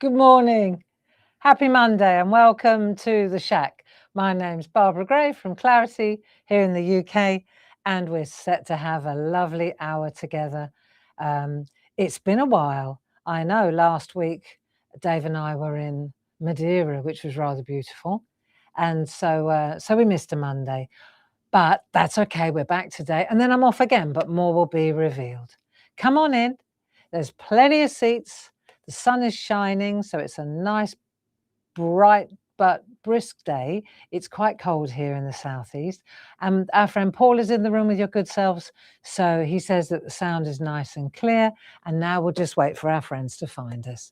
Good morning. Happy Monday and welcome to the Shack. My name's Barbara Gray from Clarity here in the UK, and we're set to have a lovely hour together. It's been a while. I know last week Dave and I were in Madeira, which was rather beautiful. And so we missed a Monday, but that's okay. We're back today and then I'm off again, but more will be revealed. Come on in. There's plenty of seats. The sun is shining, so it's a nice, bright but brisk day. It's quite cold here in the southeast. And our friend Paul is in the room with your good selves. So he says that the sound is nice and clear. And now we'll just wait for our friends to find us.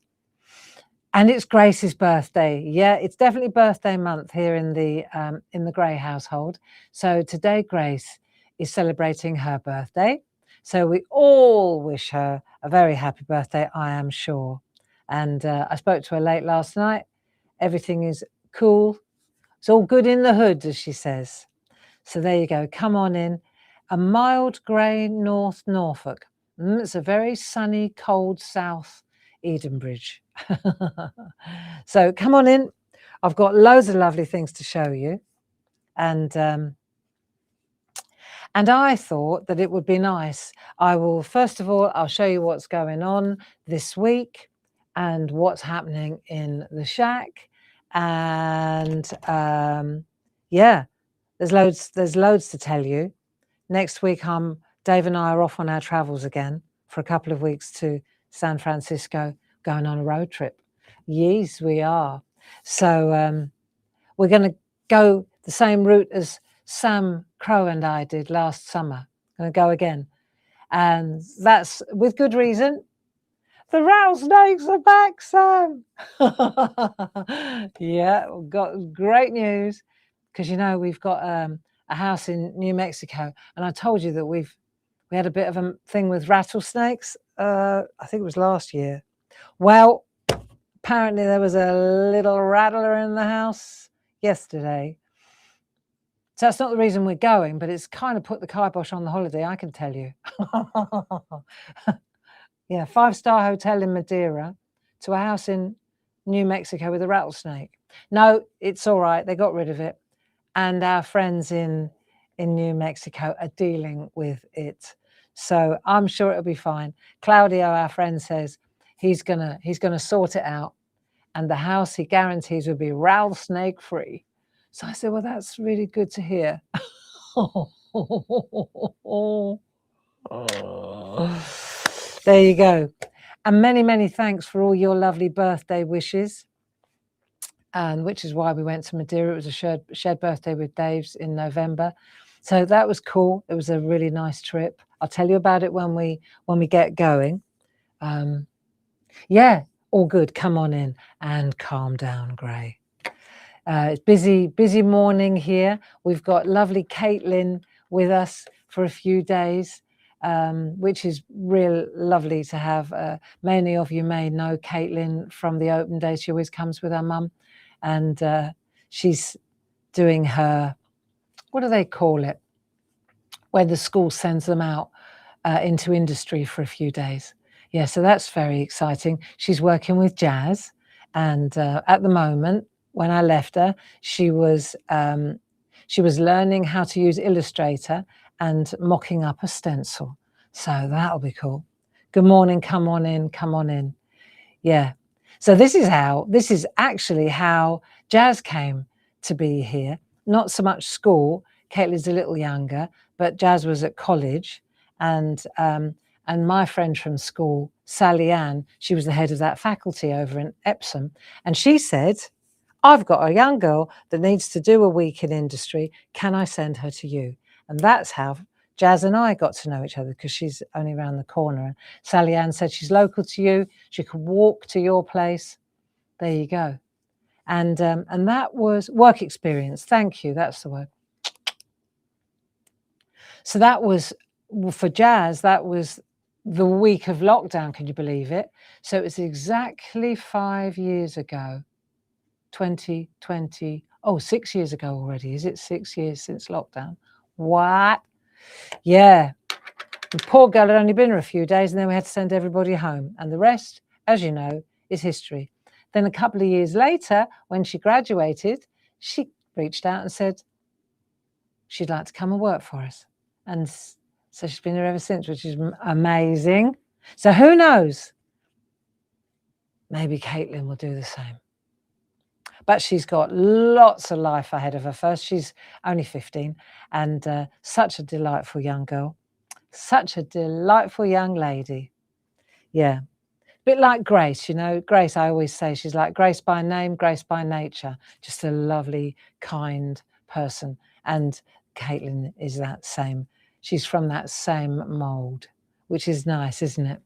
And it's Grace's birthday. Yeah, it's definitely birthday month here in the Gray household. So today Grace is celebrating her birthday. So we all wish her a very happy birthday, I am sure. And I spoke to her late last night. Everything is cool. It's all good in the hood, as she says. So there you go. Come on in. A mild grey North Norfolk. It's a very sunny, cold South Edenbridge. So come on in. I've got loads of lovely things to show you. And I thought that it would be nice. First of all, I'll show you what's going on this week and what's happening in the shack. And yeah, there's loads to tell you. Next week, Dave and I are off on our travels again for a couple of weeks to San Francisco, going on a road trip. Yes, we are. So we're going to go the same route as Sam Crow and I did last summer. Going to go again. And that's with good reason. The rattlesnakes are back, Sam. Yeah, we've got great news because, you know, we've got a house in New Mexico. And I told you that we had a bit of a thing with rattlesnakes. I think it was last year. Well, apparently there was a little rattler in the house yesterday. So that's not the reason we're going, but it's kind of put the kibosh on the holiday, I can tell you. Yeah, 5-star hotel in Madeira to a house in New Mexico with a rattlesnake. No, it's all right. They got rid of it. And our friends in New Mexico are dealing with it. So I'm sure it'll be fine. Claudio, our friend, says he's gonna sort it out. And the house, he guarantees, will be rattlesnake free. So I said, well, that's really good to hear. There you go. And many, many thanks for all your lovely birthday wishes. And which is why we went to Madeira. It was a shared birthday with Dave's in November. So that was cool. It was a really nice trip. I'll tell you about it when we get going. Yeah, all good. Come on in and calm down, Gray. It's busy morning here. We've got lovely Caitlin with us for a few days, which is real lovely to have. Many of you may know Caitlin from the open day. She always comes with her mum, and she's doing her, what do they call it, when the school sends them out into industry for a few days. Yeah, so that's very exciting. She's working with Jazz, and at the moment, when I left her, she was learning how to use Illustrator and mocking up a stencil. So that'll be cool. Good morning. Come on in. Come on in. Yeah. So this is actually how Jazz came to be here. Not so much school. Caitlin's a little younger, but Jazz was at college, and my friend from school, Sally Ann, she was the head of that faculty over in Epsom, and she said, I've got a young girl that needs to do a week in industry. Can I send her to you? And that's how Jazz and I got to know each other, because she's only around the corner. And Sally Ann said she's local to you. She could walk to your place. There you go. And that was work experience. Thank you. That's the word. So that was, for Jazz, that was the week of lockdown. Can you believe it? So it was exactly 5 years ago. 2020, 6 years ago already. Is it 6 years since lockdown? What? Yeah. The poor girl had only been here a few days, and then we had to send everybody home. And the rest, as you know, is history. Then a couple of years later, when she graduated, she reached out and said she'd like to come and work for us. And so she's been there ever since, which is amazing. So who knows? Maybe Caitlin will do the same. But she's got lots of life ahead of her. First, she's only 15 and such a delightful young girl. Such a delightful young lady. Yeah. A bit like Grace, you know. Grace, I always say she's like Grace by name, Grace by nature. Just a lovely, kind person. And Caitlin is that same. She's from that same mould, which is nice, isn't it?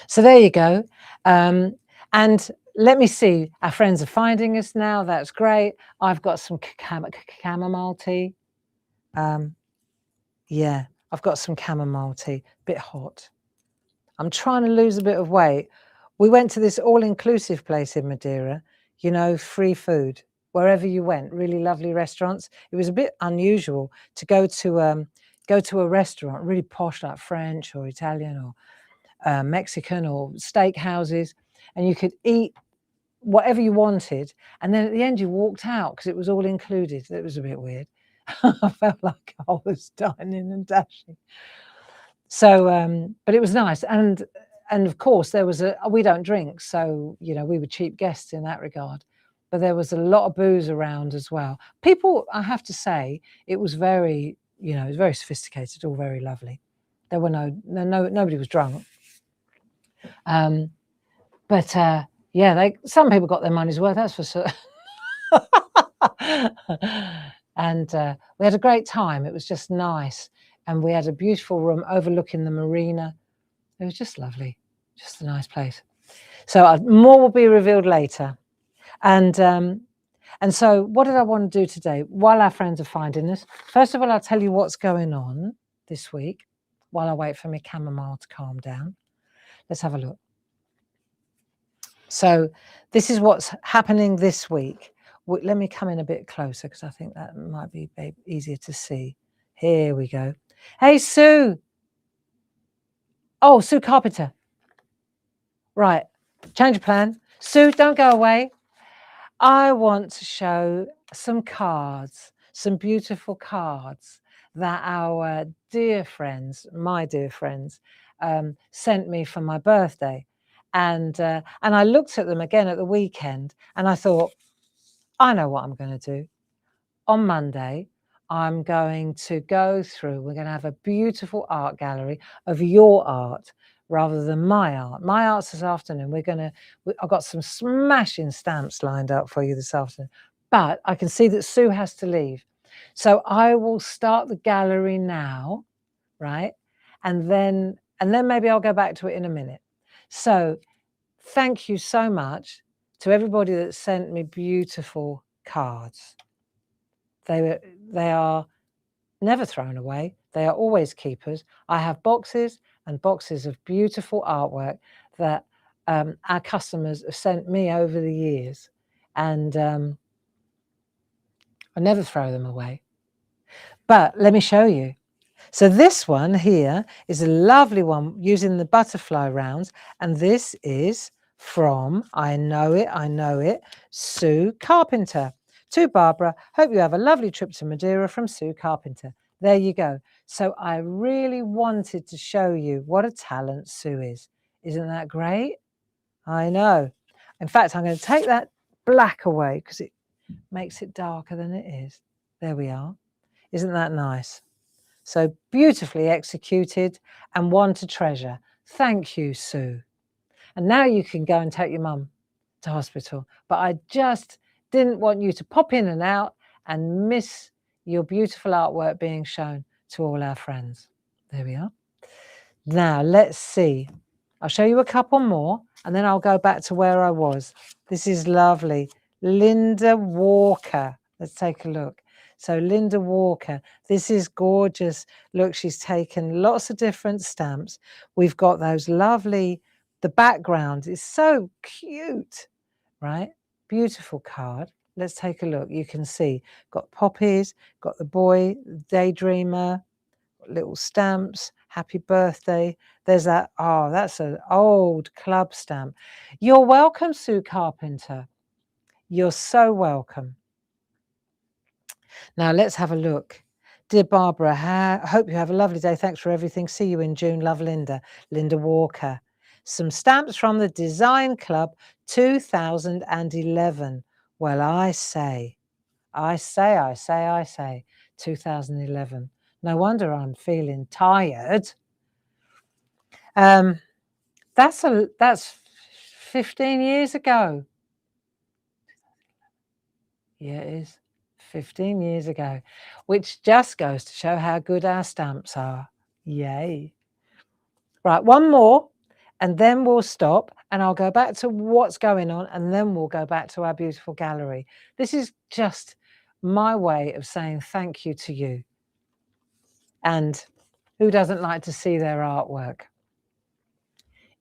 So there you go. And let me see. Our friends are finding us now. That's great. I've got some chamomile tea. Yeah, I've got some chamomile tea. Bit hot. I'm trying to lose a bit of weight. We went to this all-inclusive place in Madeira, you know, free food wherever you went, really lovely restaurants. It was a bit unusual to go to a restaurant, really posh, like French or Italian or Mexican or steak houses, and you could eat whatever you wanted. And then at the end you walked out because it was all included. It was a bit weird. I felt like I was dining and dashing. So, but it was nice. And of course there was we don't drink. So, you know, we were cheap guests in that regard, but there was a lot of booze around as well. People, I have to say, it was very, you know, it was very sophisticated, all very lovely. There were nobody was drunk. But yeah, some people got their money's worth, that's for sure. And we had a great time. It was just nice. And we had a beautiful room overlooking the marina. It was just lovely, just a nice place. So more will be revealed later. And so what did I want to do today while our friends are finding us? First of all, I'll tell you what's going on this week while I wait for my chamomile to calm down. Let's have a look. So this is what's happening this week. Let me come in a bit closer because I think that might be easier to see. Here we go. Hey, Sue. Oh, Sue Carpenter. Right. Change of plan. Sue, don't go away. I want to show some cards, some beautiful cards that our dear friends, my dear friends, sent me for my birthday. And I looked at them again at the weekend and I thought, I know what I'm going to do. On Monday, I'm going to go through, we're going to have a beautiful art gallery of your art rather than my art. My art's this afternoon. I've got some smashing stamps lined up for you this afternoon, but I can see that Sue has to leave. So I will start the gallery now, right? And then maybe I'll go back to it in a minute. So thank you so much to everybody that sent me beautiful cards. They are never thrown away. They are always keepers. I have boxes and boxes of beautiful artwork that our customers have sent me over the years. And I never throw them away. But let me show you. So this one here is a lovely one using the butterfly rounds. And this is from, I know it, Sue Carpenter. To Barbara, hope you have a lovely trip to Madeira from Sue Carpenter. There you go. So I really wanted to show you what a talent Sue is. Isn't that great? I know. In fact, I'm going to take that black away because it makes it darker than it is. There we are. Isn't that nice? So beautifully executed and one to treasure. Thank you, Sue. And now you can go and take your mum to hospital. But I just didn't want you to pop in and out and miss your beautiful artwork being shown to all our friends. There we are. Now, let's see. I'll show you a couple more and then I'll go back to where I was. This is lovely. Linda Walker. Let's take a look. So Linda Walker, this is gorgeous. Look, she's taken lots of different stamps. We've got those lovely, the background is so cute, right? Beautiful card. Let's take a look. You can see, got poppies, got the boy, daydreamer, little stamps, Happy birthday. There's that. Oh, that's an old club stamp. You're welcome, Sue Carpenter. You're so welcome. Now let's have a look. Dear Barbara, hope you have a lovely day. Thanks for everything. See you in June. Love, Linda. Linda Walker. Some stamps from the Design Club 2011. Well, I say 2011. No wonder I'm feeling tired. That's 15 years ago. Yeah, it is 15 years ago, which just goes to show how good our stamps are. Yay. Right, one more, and then we'll stop, and I'll go back to what's going on, and then we'll go back to our beautiful gallery. This is just my way of saying thank you to you. And who doesn't like to see their artwork?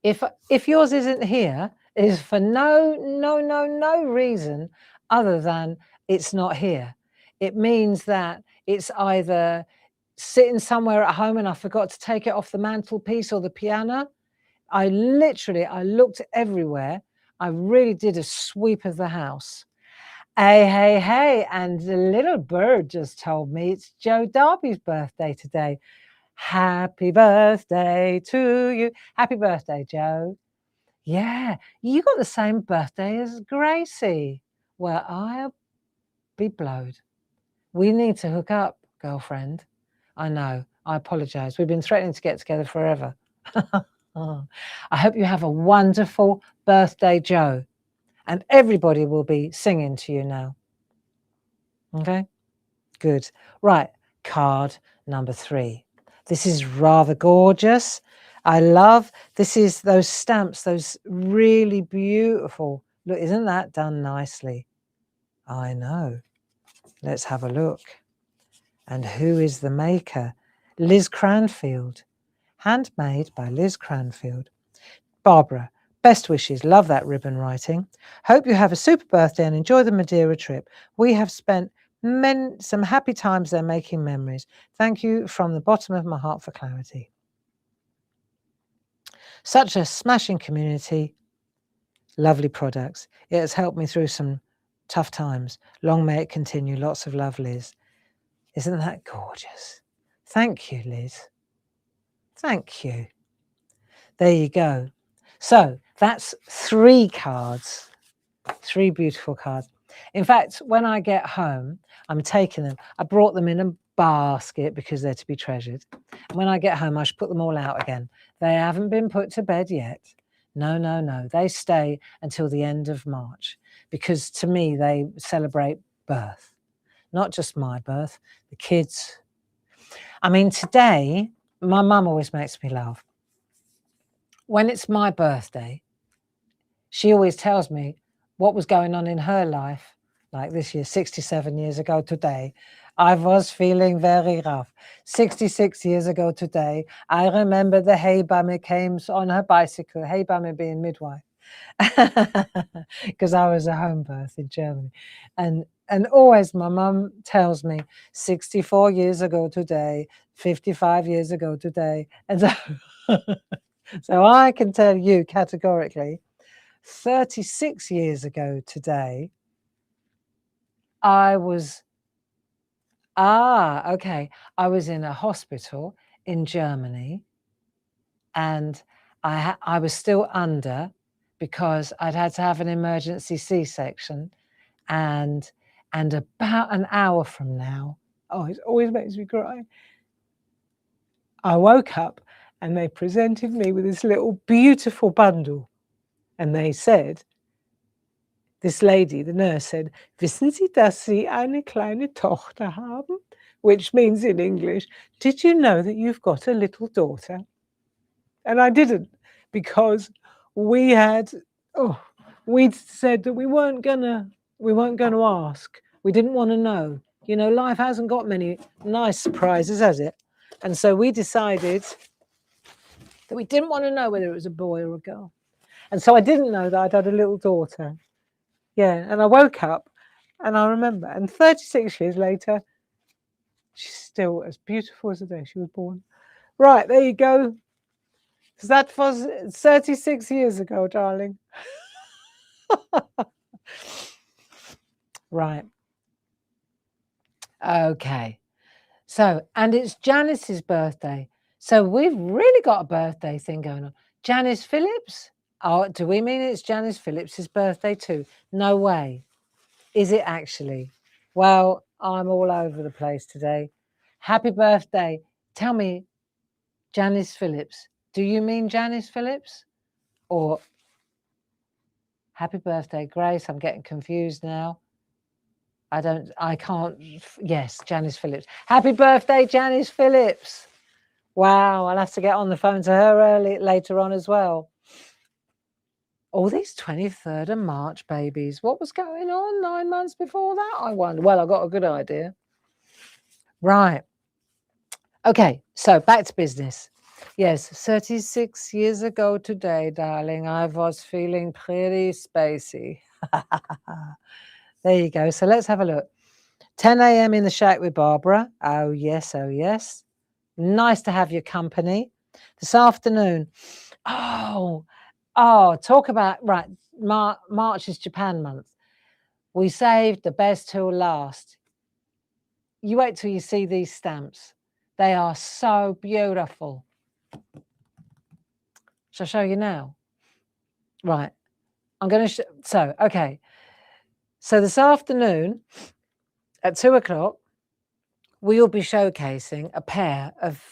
If yours isn't here, is for no reason other than it's not here. It means that it's either sitting somewhere at home and I forgot to take it off the mantelpiece or the piano. I looked everywhere. I really did a sweep of the house. Hey, and the little bird just told me it's Joe Darby's birthday today. Happy birthday to you. Happy birthday, Joe. Yeah, you got the same birthday as Gracie. Well, I'll be blowed. We need to hook up, girlfriend. I know. I apologise. We've been threatening to get together forever. I hope you have a wonderful birthday, Joe. And everybody will be singing to you now. Okay? Good. Right. Card number 3. This is rather gorgeous. I love, this is those stamps, those really beautiful. Look, isn't that done nicely? I know. Let's have a look. And who is the maker? Liz Cranfield. Handmade by Liz Cranfield. Barbara, best wishes. Love that ribbon writing. Hope you have a super birthday and enjoy the Madeira trip. We have spent some happy times there making memories. Thank you from the bottom of my heart for clarity. Such a smashing community. Lovely products. It has helped me through some tough times. Long may it continue. Lots of love, Liz. Isn't that gorgeous? Thank you, Liz. Thank you. There you go. So that's 3 cards, 3 beautiful cards. In fact, when I get home, I'm taking them. I brought them in a basket because they're to be treasured. And when I get home, I should put them all out again. They haven't been put to bed yet. No. They stay until the end of March because to me, they celebrate birth. Not just my birth, the kids. I mean, today, my mum always makes me laugh. When it's my birthday, she always tells me what was going on in her life. Like this year, 67 years ago today, I was feeling very rough. 66 years ago today, I remember the Hebamme came on her bicycle, Hebamme being midwife, because I was a home birth in Germany. And always my mum tells me 64 years ago today, 55 years ago today. And so, so I can tell you categorically, 36 years ago today, I was in a hospital in Germany, and I was still under because I'd had to have an emergency C-section, and about an hour from now, it always makes me cry, I woke up and they presented me with this little beautiful bundle, and they said, this lady, the nurse said, "Wissen Sie, dass Sie eine kleine Tochter haben?" Which means in English, did you know that you've got a little daughter? And I didn't, because we'd said that we weren't gonna ask. We didn't want to know. You know, life hasn't got many nice surprises, has it? And so we decided that we didn't want to know whether it was a boy or a girl. And so I didn't know that I'd had a little daughter. Yeah, and I woke up and I remember, and 36 years later, she's still as beautiful as the day she was born. Right, there you go. So that was 36 years ago, darling. Right. Okay. So, and it's Janice's birthday. So we've really got a birthday thing going on. Janice Phillips? Oh, do we mean it's Janice Phillips's birthday too? No way. Is it actually? Well, I'm all over the place today. Happy birthday. Tell me, Janice Phillips. Do you mean Janice Phillips? Or happy birthday, Grace? I'm getting confused now. I can't. Yes, Janice Phillips. Happy birthday, Janice Phillips. Wow, I'll have to get on the phone to her later on as well. All these 23rd of March babies. What was going on 9 months before that? I wonder. Well, I got a good idea. Right. Okay, so back to business. Yes, 36 years ago today, darling, I was feeling pretty spacey. There you go. So let's have a look. 10 a.m. in the SHAC with Barbara. Oh, yes. Oh, yes. Nice to have your company. This afternoon. Oh, talk about, right, March is Japan month. We saved the best till last. You wait till you see these stamps. They are so beautiful. Shall I show you now? Right. I'm going to okay. So this afternoon at 2 o'clock, we will be showcasing a pair of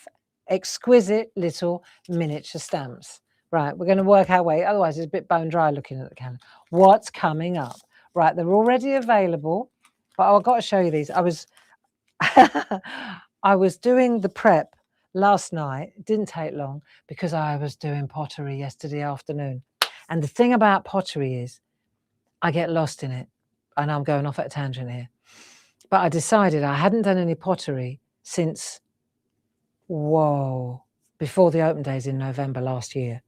exquisite little miniature stamps. Right, we're going to work our way. Otherwise, it's a bit bone dry looking at the camera. What's coming up? Right, they're already available, but I've got to show you these. I was doing the prep last night. It didn't take long because I was doing pottery yesterday afternoon. And the thing about pottery is I get lost in it. I know I'm going off at a tangent here. But I decided I hadn't done any pottery since, before the open days in November last year.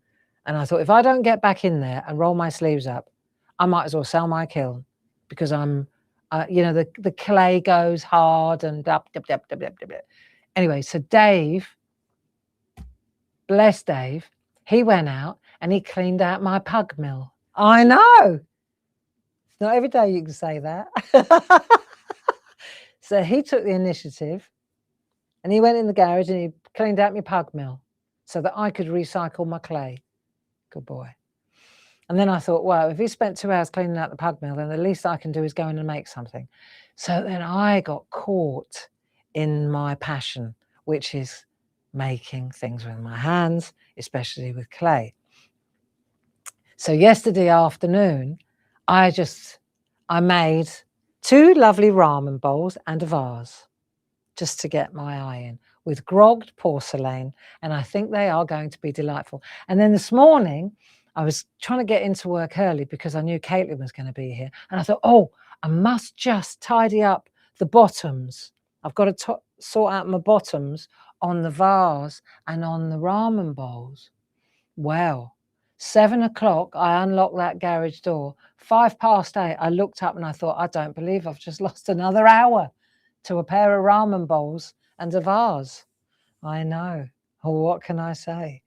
And I thought, if I don't get back in there and roll my sleeves up, I might as well sell my kiln because I'm, the clay goes hard and anyway. So Dave, bless Dave, he went out and he cleaned out my pug mill. I know. Not every day you can say that. So he took the initiative and he went in the garage and he cleaned out my pug mill so that I could recycle my clay. Good boy. And then I thought, well, if he spent 2 hours cleaning out the pug mill, then the least I can do is go in and make something. So then I got caught in my passion, which is making things with my hands, especially with clay. So yesterday afternoon, I made 2 lovely ramen bowls and a vase just to get my eye in with grogged porcelain. And I think they are going to be delightful. And then this morning, I was trying to get into work early because I knew Caitlin was going to be here. And I thought, oh, I must just tidy up the bottoms. I've got to sort out my bottoms on the vase and on the ramen bowls. Well, 7 o'clock, I unlocked that garage door. 8:05, I looked up and I thought, I don't believe I've just lost another hour to a pair of ramen bowls and a vase. I know. Well, what can I say?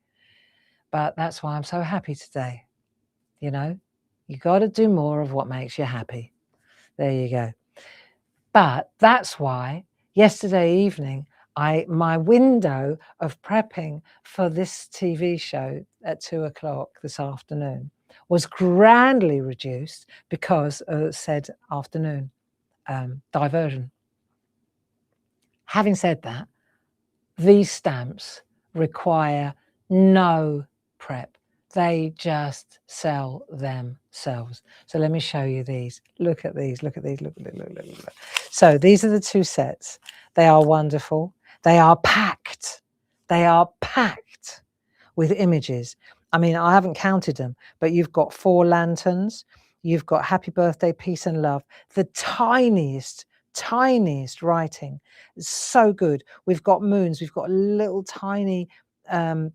But that's why I'm so happy today. You know, you got to do more of what makes you happy. There you go. But that's why yesterday evening, my window of prepping for this TV show at 2 o'clock this afternoon was grandly reduced because of said afternoon diversion. Having said that, these stamps require no prep. They just sell themselves. So let me show you these. Look at these. Look at these. Look. So these are the 2 sets. They are wonderful. They are packed. They are packed with images. I mean, I haven't counted them, but you've got 4 lanterns. You've got happy birthday, peace and love. The tiniest writing. It's so good. We've got moons. We've got little tiny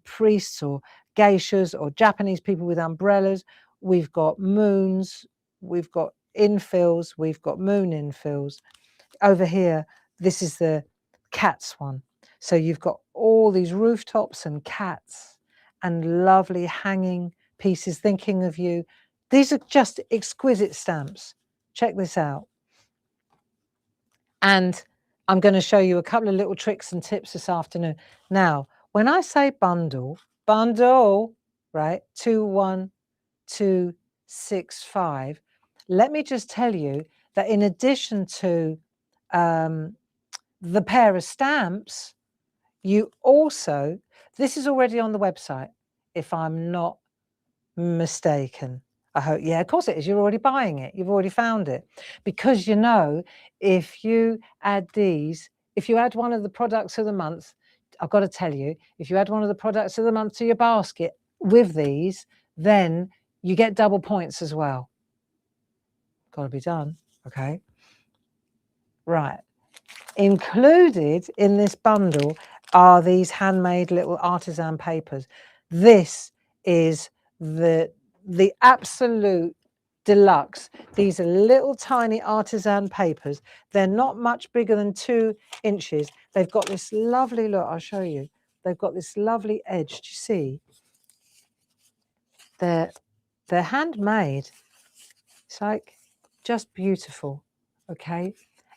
priests or geishas or Japanese people with umbrellas. We've got moons. We've got infills. We've got moon infills. Over here, this is the cats one. So you've got all these rooftops and cats and lovely hanging pieces thinking of you. These are just exquisite stamps. Check this out. And I'm going to show you a couple of little tricks and tips this afternoon. Now, when I say bundle, right, 21265, let me just tell you that in addition to the pair of stamps, you also, this is already on the website, if I'm not mistaken. I hope, yeah, of course it is. You're already buying it. You've already found it. Because, you know, if you add these, if you add one of the products of the month, I've got to tell you, if you add one of the products of the month to your basket with these, then you get double points as well. Got to be done. Okay. Right. Included in this bundle are these handmade little artisan papers. This is the absolute deluxe. These are little tiny artisan papers. They're not much bigger than 2 inches. They've got this lovely look. I'll show you. They've got this lovely edge. Do you see? They're handmade. It's like just beautiful. Okay.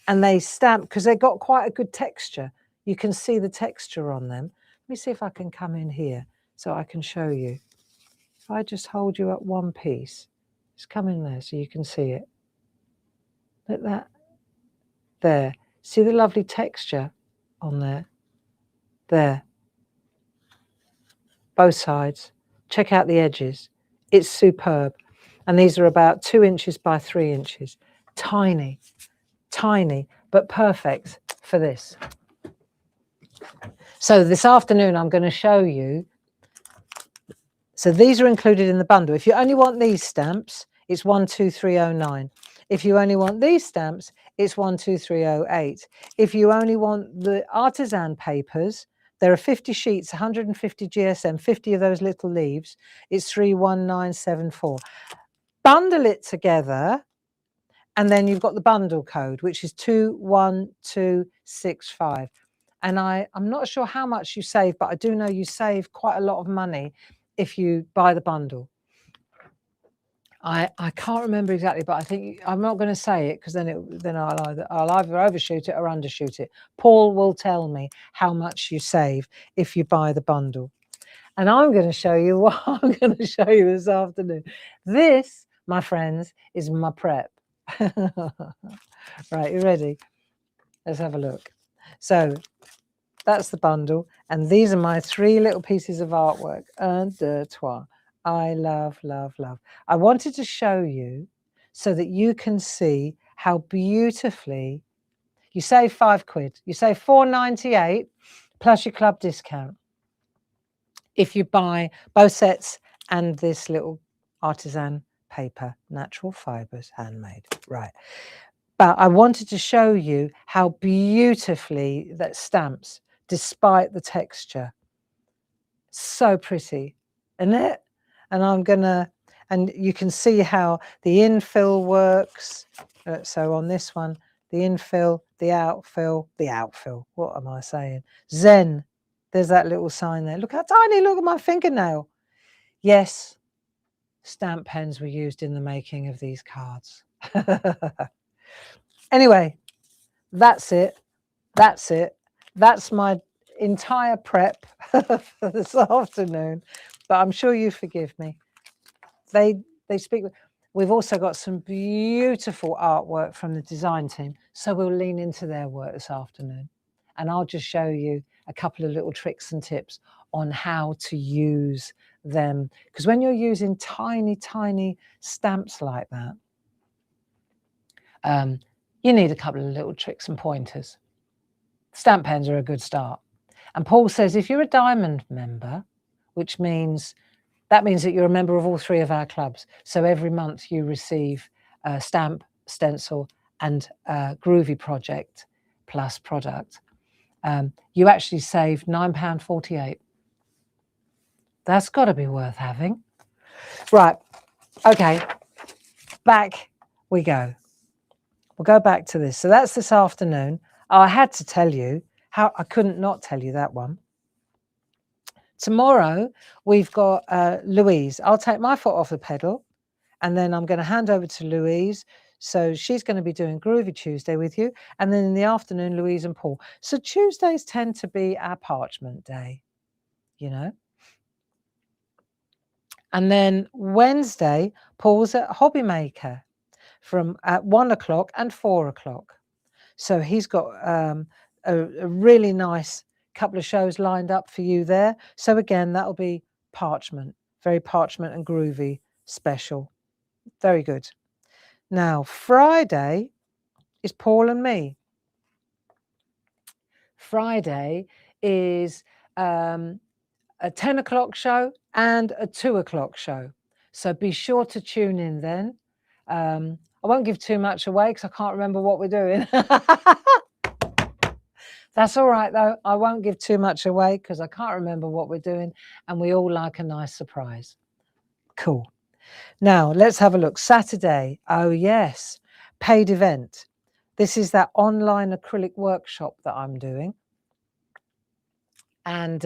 And they stamp because they've got quite a good texture. You can see the texture on them. Let me see if I can come in here so I can show you. If I just hold you up one piece, just come in there so you can see it. Look at that. There. See the lovely texture on there? There. Both sides. Check out the edges. It's superb. And these are about 2 inches by 3 inches. Tiny. Tiny, but perfect for this. So this afternoon, I'm going to show you. So these are included in the bundle. If you only want these stamps, it's 12309. If you only want these stamps, it's 12308. If you only want the artisan papers, there are 50 sheets, 150 GSM, 50 of those little leaves. It's 31974. Bundle it together. And then you've got the bundle code, which is 21265. And I'm not sure how much you save, but I do know you save quite a lot of money if you buy the bundle. I can't remember exactly, but I think I'm not going to say it because then I'll either overshoot it or undershoot it. Paul will tell me how much you save if you buy the bundle. And I'm going to show you what I'm going to show you this afternoon. This, my friends, is my prep. Right, you ready? Let's have a look. So that's the bundle, and these are my 3 little pieces of artwork. Un, deux, trois. I love, love, love. I wanted to show you so that you can see how beautifully you save £5. You save £4.98 plus your club discount if you buy both sets and this little artisan paper, natural fibers, handmade. Right. But I wanted to show you how beautifully that stamps, despite the texture. So pretty, isn't it? And and you can see how the infill works. So on this one, the infill, the outfill. What am I saying? Zen. There's that little sign there. Look how tiny, look at my fingernail. Yes, stamp pens were used in the making of these cards. Anyway, that's it. That's it. That's my entire prep for this afternoon. But I'm sure you forgive me. They speak. We've also got some beautiful artwork from the design team. So we'll lean into their work this afternoon. And I'll just show you a couple of little tricks and tips on how to use them. Because when you're using tiny, tiny stamps like that, you need a couple of little tricks and pointers. Stamp pens are a good start. And Paul says, if you're a diamond member, which means that you're a member of all 3 of our clubs. So every month you receive a stamp, stencil, and Groovy project plus product. You actually save £9.48. That's got to be worth having. Right. Okay. Back we go. We'll go back to this. So that's this afternoon. I had to tell you How I couldn't not tell you that one. Tomorrow we've got Louise. I'll take my foot off the pedal, and then I'm going to hand over to Louise. So she's going to be doing Groovy Tuesday with you. And then in the afternoon, Louise and Paul. So Tuesdays tend to be our parchment day, you know. And then Wednesday, Paul's at Hobby Maker from at 1 o'clock and 4 o'clock. So he's got a really nice couple of shows lined up for you there. So again, that'll be parchment, very parchment and groovy special. Very good. Now, Friday is Paul and me. Friday is a 10 o'clock show and a 2 o'clock show. So be sure to tune in then. I won't give too much away because I can't remember what we're doing. That's all right, though. I won't give too much away because I can't remember what we're doing. And we all like a nice surprise. Cool. Now, let's have a look. Saturday. Oh, yes. Paid event. This is that online acrylic workshop that I'm doing. And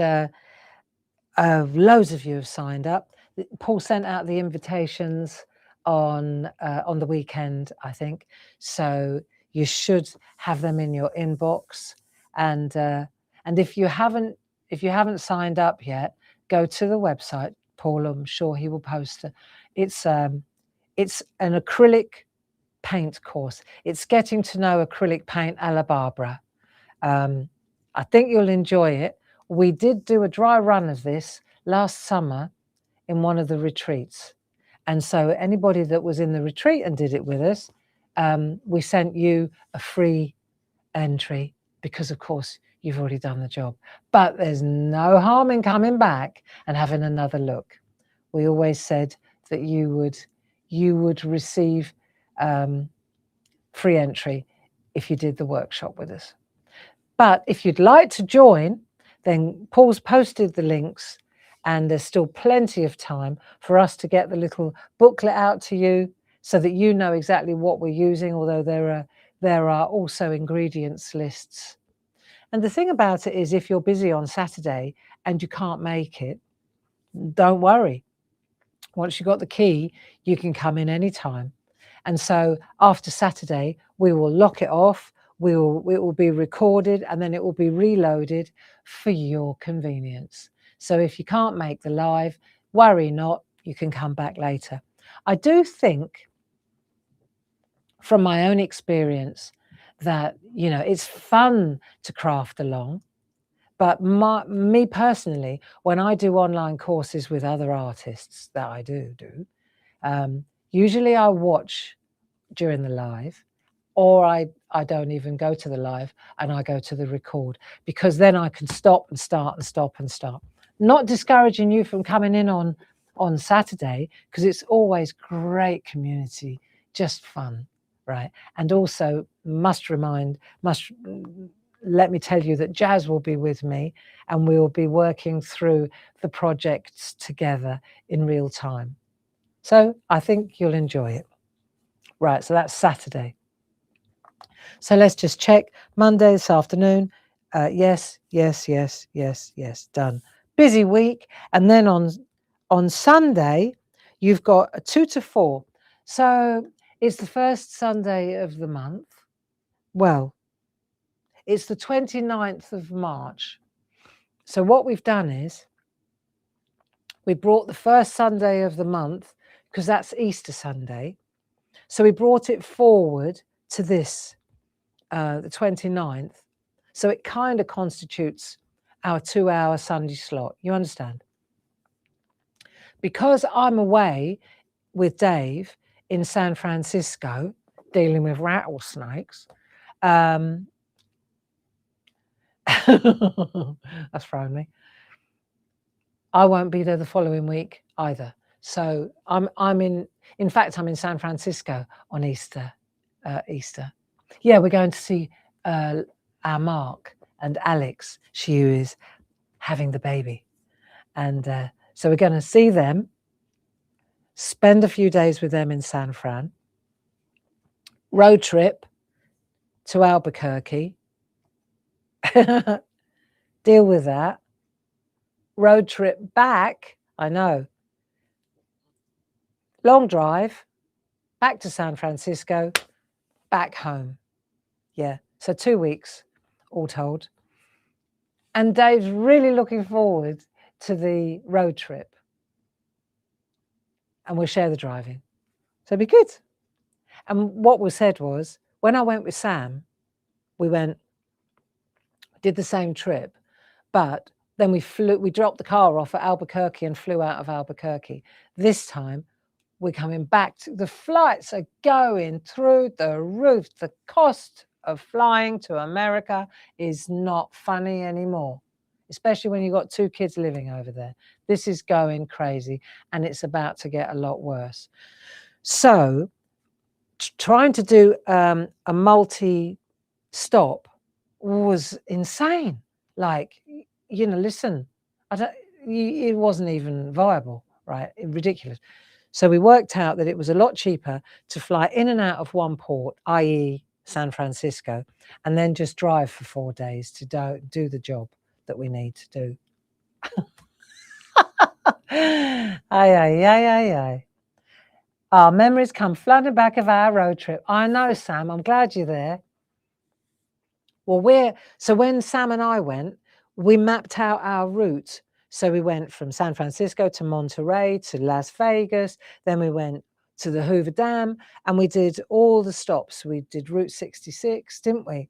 loads of you have signed up. Paul sent out the invitations on the weekend, I think. So you should have them in your inbox. And if you haven't signed up yet, go to the website. Paul, I'm sure he will post it. It's an acrylic paint course. It's getting to know acrylic paint a la Barbara. I think you'll enjoy it. We did do a dry run of this last summer in one of the retreats. And so anybody that was in the retreat and did it with us, we sent you a free entry because, of course, you've already done the job. But there's no harm in coming back and having another look. We always said that you would receive free entry if you did the workshop with us. But if you'd like to join, then Paul's posted the links, and there's still plenty of time for us to get the little booklet out to you so that you know exactly what we're using, although there are also ingredients lists. And the thing about it is, if you're busy on Saturday and you can't make it, don't worry. Once you've got the key, you can come in anytime. And so after Saturday, we will lock it off. It will be recorded, and then it will be reloaded for your convenience. So if you can't make the live, worry not, you can come back later. I do think, from my own experience, that, you know, it's fun to craft along. But me personally, when I do online courses with other artists that I do, usually I watch during the live, or I don't even go to the live and I go to the record, because then I can stop and start and stop and start. Not discouraging you from coming in on Saturday, because it's always great community, just fun, right? And also let me tell you that Jazz will be with me, and we will be working through the projects together in real time. So I think you'll enjoy it. Right, so that's Saturday. So let's just check. Monday this afternoon. Yes, done. Busy week. And then on Sunday, you've got a 2 to 4. So it's the first Sunday of the month. Well, it's the 29th of March. So what we've done is we brought the first Sunday of the month, because that's Easter Sunday. So we brought it forward to this, the 29th. So it kind of constitutes our 2-hour Sunday slot. You understand? Because I'm away with Dave in San Francisco dealing with rattlesnakes, that's thrown me. I won't be there the following week either. So I'm in fact, I'm in San Francisco on Easter. Yeah, we're going to see our Mark and Alex. She is having the baby. And so we're going to see them, spend a few days with them in San Fran, road trip to Albuquerque, Deal with that. Road trip back, I know. Long drive, back to San Francisco, back home. Yeah, so 2 weeks all told. And Dave's really looking forward to the road trip. And we'll share the driving. So it'll be good. And what was said was, when I went with Sam, we did the same trip, but then we dropped the car off at Albuquerque and flew out of Albuquerque. This time, we're coming back. The flights are going through the roof. The cost of flying to America is not funny anymore, especially when you've got 2 kids living over there. This is going crazy, and it's about to get a lot worse. So trying to do a multi-stop was insane. Like, listen, it wasn't even viable, right? Ridiculous. So we worked out that it was a lot cheaper to fly in and out of one port, i.e. San Francisco, and then just drive for 4 days to do the job that we need to do. Aye. Our memories come flooding back of our road trip. I know, Sam. I'm glad you're there. Well, so when Sam and I went, we mapped out our route. So we went from San Francisco to Monterey to Las Vegas. Then we went to the Hoover Dam, and we did all the stops. We did Route 66, didn't we?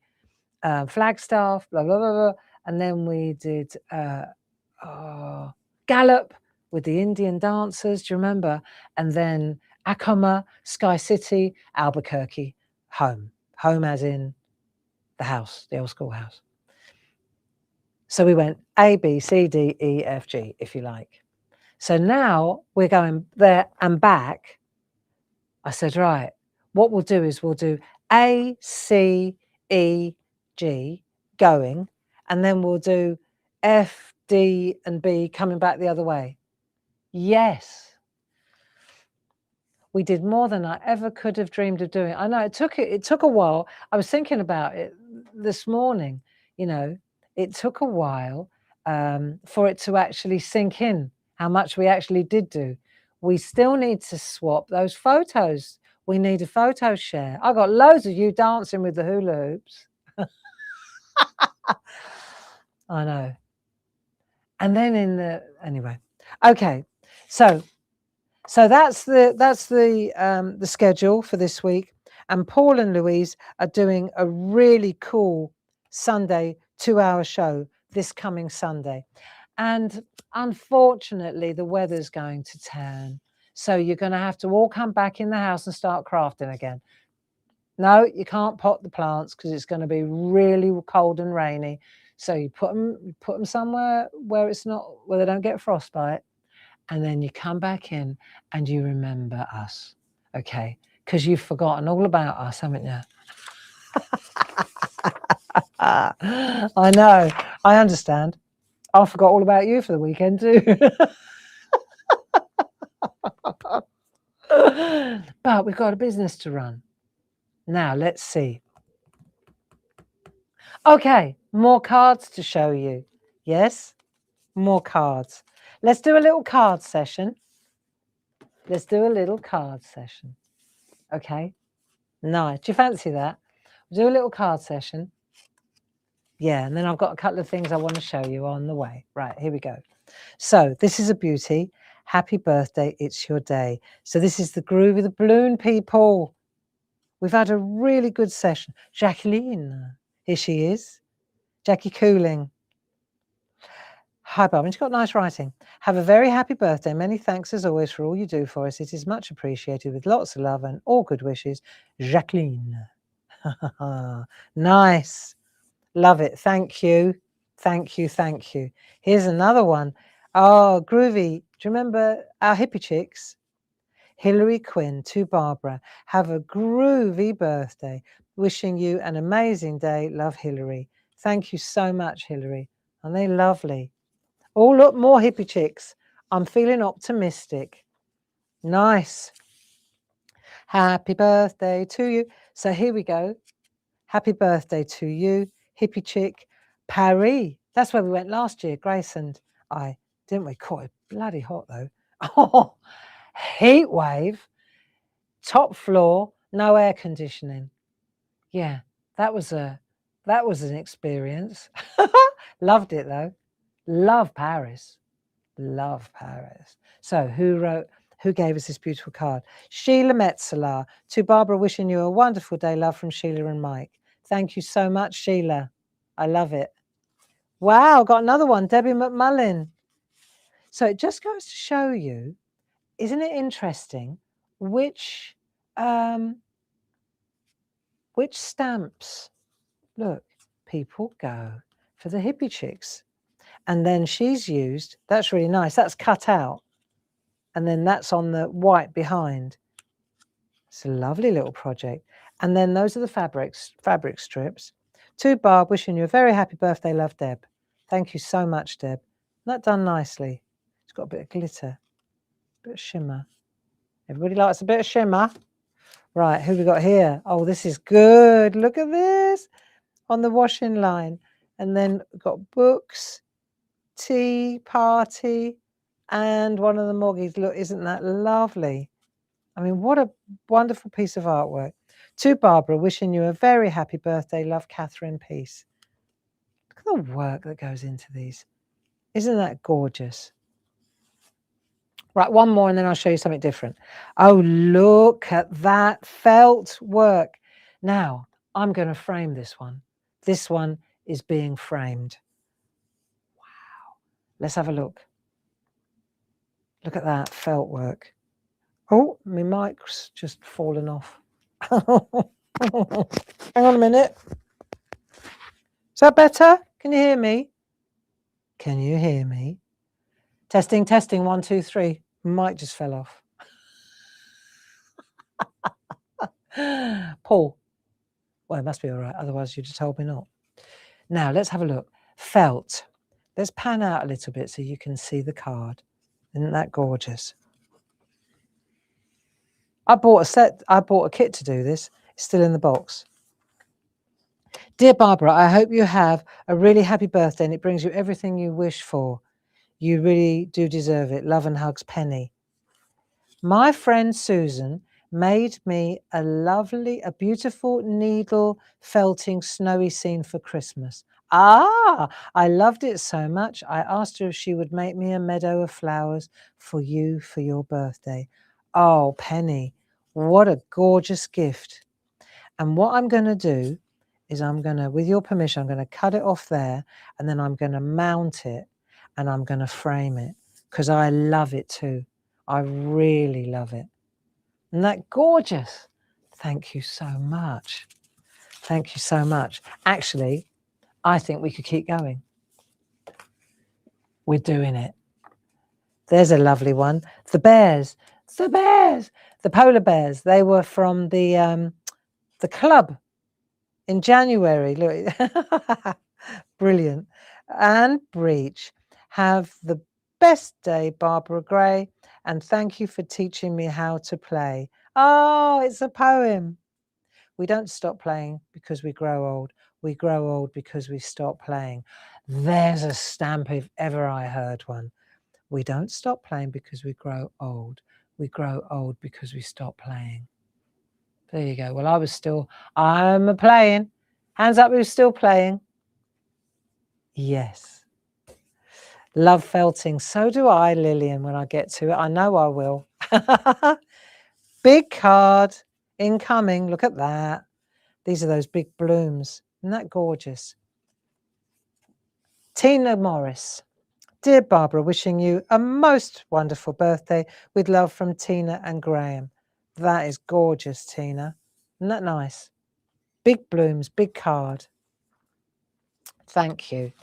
Flagstaff, blah, blah, blah, blah. And then we did Gallup with the Indian dancers, do you remember? And then Acoma, Sky City, Albuquerque, home. Home as in the house, the old schoolhouse. So we went A, B, C, D, E, F, G, if you like. So now we're going there and back. I said, right, what we'll do is we'll do A, C, E, G going, and then we'll do F, D, and B coming back the other way. Yes. We did more than I ever could have dreamed of doing. I know it took a while. I was thinking about it this morning, it took a while for it to actually sink in how much we actually did do. We still need to swap those photos. We need a photo share. I got loads of you dancing with the hula hoops. I know. And then anyway, okay. So that's the schedule for this week. And Paul and Louise are doing a really cool Sunday 2-hour show this coming Sunday. And unfortunately, the weather's going to turn. So you're going to have to all come back in the house and start crafting again. No, you can't pot the plants because it's going to be really cold and rainy. So you put them somewhere where they don't get frostbite. And then you come back in and you remember us, okay? Because you've forgotten all about us, haven't you? I know, I understand. I forgot all about you for the weekend too. But we've got a business to run. Now, let's see. Okay, more cards to show you. Yes, more cards. Let's do a little card session. Okay, nice. Do you fancy that? We'll do a little card session. Yeah, and then I've got a couple of things I want to show you on the way. Right, here we go. So this is a beauty. Happy birthday, it's your day. So this is the Groove of the Balloon, people. We've had a really good session. Jacqueline, here she is. Jackie Cooling. Hi, Bob. And she's got nice writing. Have a very happy birthday. Many thanks as always for all you do for us. It is much appreciated with lots of love and all good wishes. Jacqueline. Nice. Love it. Thank you. Thank you. Thank you. Here's another one. Oh, groovy. Do you remember our hippie chicks? Hillary Quinn to Barbara. Have a groovy birthday. Wishing you an amazing day. Love, Hillary. Thank you so much, Hillary. Aren't they lovely? Oh, look, more hippie chicks. I'm feeling optimistic. Nice. Happy birthday to you. So here we go. Happy birthday to you, hippie chick. Paris. That's where we went last year, Grace and I, didn't we? Quite bloody hot though. Oh, heat wave, top floor, no air conditioning. Yeah, that was an experience. Loved it though. Love Paris. Love Paris. So who gave us this beautiful card? Sheila Metzeler. To Barbara, wishing you a wonderful day. Love from Sheila and Mike. Thank you so much, Sheila. I love it. Wow, got another one. Debbie McMullin. So it just goes to show you, isn't it interesting, which stamps, look, people go for the hippie chicks. And then she's used, that's really nice, that's cut out. And then that's on the white behind. It's a lovely little project. And then those are the fabric strips. To Barb, wishing you a very happy birthday, love, Deb. Thank you so much, Deb. That done nicely. It's got a bit of glitter, a bit of shimmer. Everybody likes a bit of shimmer. Right, who we got here? Oh, this is good. Look at this on the washing line. And then we've got books, tea, party, and one of the moggies. Look, isn't that lovely? I mean, what a wonderful piece of artwork. To Barbara, wishing you a very happy birthday. Love, Catherine, peace. Look at the work that goes into these. Isn't that gorgeous? Right, one more and then I'll show you something different. Oh, look at that felt work. Now, I'm going to frame this one. This one is being framed. Wow. Let's have a look. Look at that felt work. Oh, my mic's just fallen off. Hang on a minute. Is that better? Can you hear me? Can you hear me? Testing, testing, 1, 2, 3. Mic just fell off. Paul. Well, it must be all right. Otherwise, you'd have told me not. Now, let's have a look. Felt. Let's pan out a little bit so you can see the card. Isn't that gorgeous? I bought a kit to do this. It's still in the box. Dear Barbara, I hope you have a really happy birthday and it brings you everything you wish for. You really do deserve it. Love and hugs, Penny. My friend Susan made me a beautiful needle felting snowy scene for Christmas. Ah, I loved it so much. I asked her if she would make me a meadow of flowers for you for your birthday. Oh, Penny, what a gorgeous gift. And what I'm going to do is with your permission, I'm going to cut it off there and then I'm going to mount it and I'm going to frame it because I love it too. I really love it. Isn't that gorgeous? Thank you so much. Thank you so much. Actually, I think we could keep going. We're doing it. There's a lovely one. The bears, the polar bears. They were from the club in January. Look, brilliant. And Breach, have the best day, Barbara Gray, and thank you for teaching me how to play. Oh, it's a poem. We don't stop playing because we grow old. We grow old because we stop playing. There's a stamp if ever I heard one. We don't stop playing because we grow old. We grow old because we stop playing. There you go. Well, I'm a playing. Hands up who's still playing. Yes. Love felting. So do I, Lillian, when I get to it. I know I will. Big card incoming. Look at that. These are those big blooms. Isn't that gorgeous? Tina Morris. Dear Barbara, wishing you a most wonderful birthday with love from Tina and Graham. That is gorgeous, Tina. Isn't that nice? Big blooms, big card. Thank you.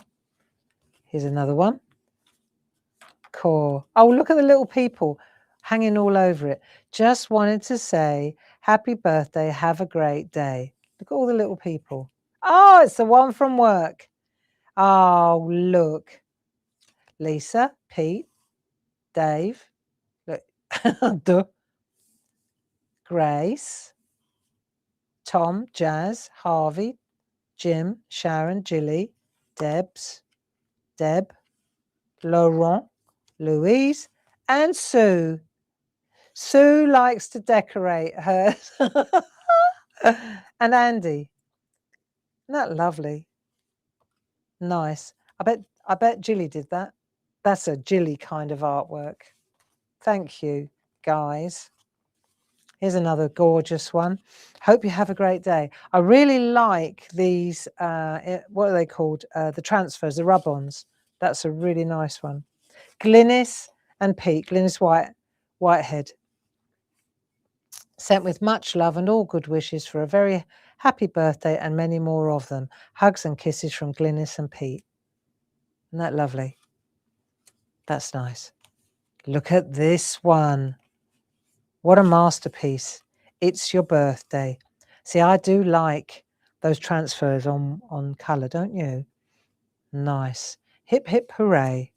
Here's another one. Core. Oh, look at the little people hanging all over it. Just wanted to say happy birthday. Have a great day. Look at all the little people. Oh, it's the one from work. Oh, look. Lisa, Pete, Dave, look, Grace, Tom, Jazz, Harvey, Jim, Sharon, Jilly, Debs, Deb, Laurent, Louise, and Sue. Sue likes to decorate hers. And Andy. Isn't that lovely? Nice. I bet Jilly did that. That's a Jilly kind of artwork. Thank you, guys. Here's another gorgeous one. Hope you have a great day. I really like these, what are they called? The transfers, the rub-ons. That's a really nice one. Glynis and Pete, Glynis Whitehead. Sent with much love and all good wishes for a very happy birthday and many more of them. Hugs and kisses from Glynis and Pete. Isn't that lovely? That's nice. Look at this one. What a masterpiece. It's your birthday. See, I do like those transfers on colour, don't you? Nice. Hip, hip, hooray.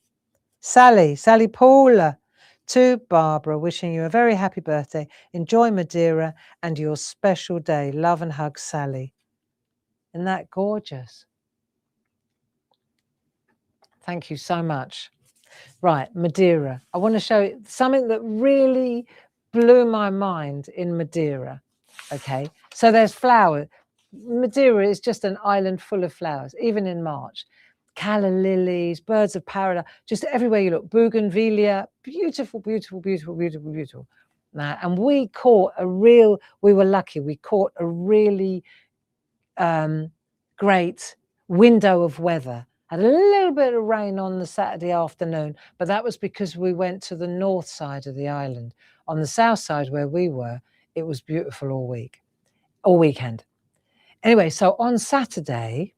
Sally Paula. To Barbara, wishing you a very happy birthday. Enjoy Madeira and your special day. Love and hugs, Sally. Isn't that gorgeous? Thank you so much. Right, Madeira. I want to show you something that really blew my mind in Madeira. Okay, so there's flowers. Madeira is just an island full of flowers, even in March. Calla lilies, birds of paradise, just everywhere you look. Bougainvillea, beautiful, beautiful, beautiful, beautiful, beautiful. And we were lucky, we caught a really great window of weather. Had a little bit of rain on the Saturday afternoon, but that was because we went to the north side of the island. On the south side where we were, it was beautiful all weekend. Anyway, so on Saturday,